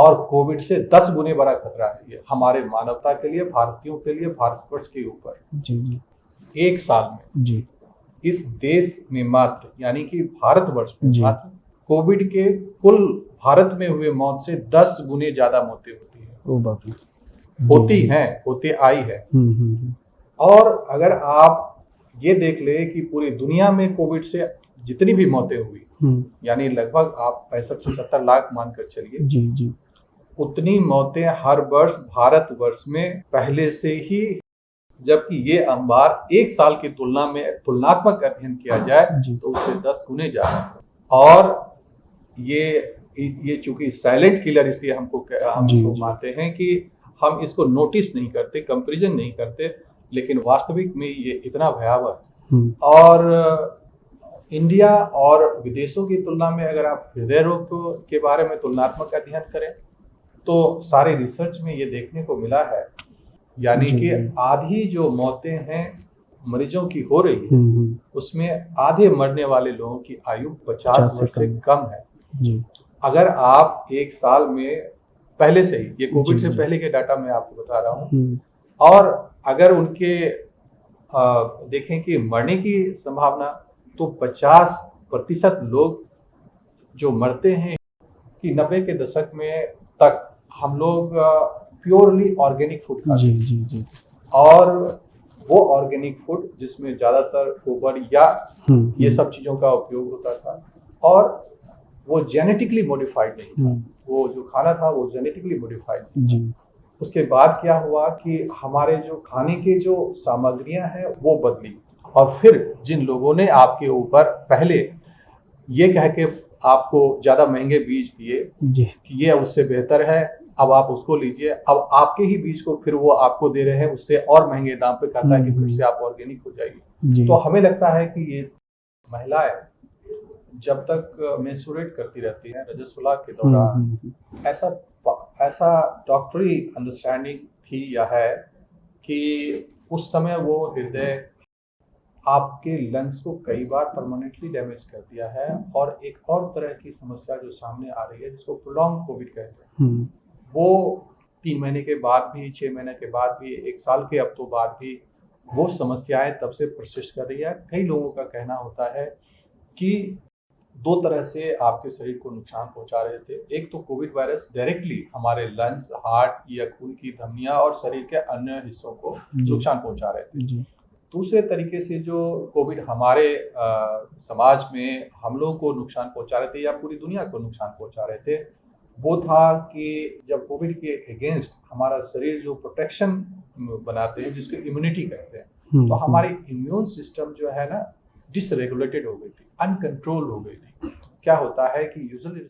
और कोविड से 10 गुने बड़ा खतरा है ये हमारे मानवता के लिए, भारतीयों के लिए, भारतवर्ष के ऊपर। जी। एक साल में जी। इस देश में मात्र, यानी कि भारतवर्ष में जी। मात्र कोविड के कुल भारत में हुए मौत से 10 गुने ज्यादा मौतें होती है। ओ बाप रे। होती हैं, होते आई है। और अगर आप ये देख ले कि पूरी दुनिया में कोविड से जितनी भी मौतें हुई, यानी लगभग आप 65 से 70 लाख मानकर चलिए, जी। उतनी मौतें हर वर्ष भारतवर्ष में पहले से ही, जबकि ये अंबार एक साल की तुलना में तुलनात्मक अध्ययन किया जाए तो उससे 10 गुने ज्यादा। और ये चूंकि साइलेंट किलर, इसलिए हम इसको मानते हैं कि हम इसको नोटिस नहीं करते, कंपैरिजन नहीं करते, लेकिन वास्तविक में ये इतना भयावह है। और इंडिया और विदेशों की तुलना में अगर आप हृदय रोग के बारे में तुलनात्मक अध्ययन करें तो सारे रिसर्च में ये देखने को मिला है, यानी कि आधी जो मौतें हैं मरीजों की हो रही है, उसमें आधे मरने वाले लोगों की आयु 50 वर्ष से कम है। अगर आप एक साल में पहले से ही, ये कोविड से पहले के डाटा मैं आपको बता रहा हूँ, और अगर उनके देखें कि मरने की संभावना, तो 50% लोग जो मरते हैं कि 90 के दशक में तक हम लोग प्योरली ऑर्गेनिक फूड खाते हैं। और वो ऑर्गेनिक फूड जिसमें ज्यादातर गोबर या ये सब चीजों का उपयोग होता था, और वो जेनेटिकली मॉडिफाइड नहीं था, वो जो खाना था वो जेनेटिकली मॉडिफाइड था। उसके बाद क्या हुआ कि हमारे जो खाने के जो सामग्रियां हैं वो बदली, और फिर जिन लोगों ने आपके ऊपर पहले ये कह के आपको ज्यादा महंगे बीज दिए कि ये उससे बेहतर है, अब आप उसको लीजिए, अब आपके ही बीज को फिर वो आपको दे रहे हैं उससे और महंगे दाम पे, कहता है कि फिर से आप ऑर्गेनिक हो जाइए। तो हमें लगता है कि ये महिलाएं जब तक मेंस्ट्रुएट करती रहती हैं रजस्वला के दौरान, ऐसा डॉक्टरी अंडरस्टैंडिंग थी या है कि उस समय वो हृदय आपके लंग्स को कई बार परमानेंटली डैमेज कर दिया है। और एक और तरह की समस्या जो सामने आ रही है जिसको प्रोलॉन्ग कोविड कहते हैं, वो 3 महीने के बाद भी, 6 महीने के बाद भी, 1 साल के अब तो बाद भी वो समस्याएं तब से परसिस्ट कर रही है। कई लोगों का कहना होता है कि 2 तरह से आपके शरीर को नुकसान पहुंचा रहे थे। एक तो कोविड वायरस डायरेक्टली हमारे लंग्स, हार्ट या खून की धमनियां और शरीर के अन्य हिस्सों को नुकसान पहुंचा रहे थे। दूसरे तरीके से जो कोविड हमारे समाज में हम लोगों को नुकसान पहुंचा रहे थे या पूरी दुनिया को नुकसान पहुंचा रहे थे, वो था कि जब कोविड के अगेंस्ट हमारा शरीर जो प्रोटेक्शन बनाते हैं, जिसको इम्यूनिटी कहते हैं, तो हमारी इम्यून सिस्टम जो है ना डिसरेगुलेटेड हो गई थी, अनकंट्रोल हो गई थी। क्या होता है कि यूजुअली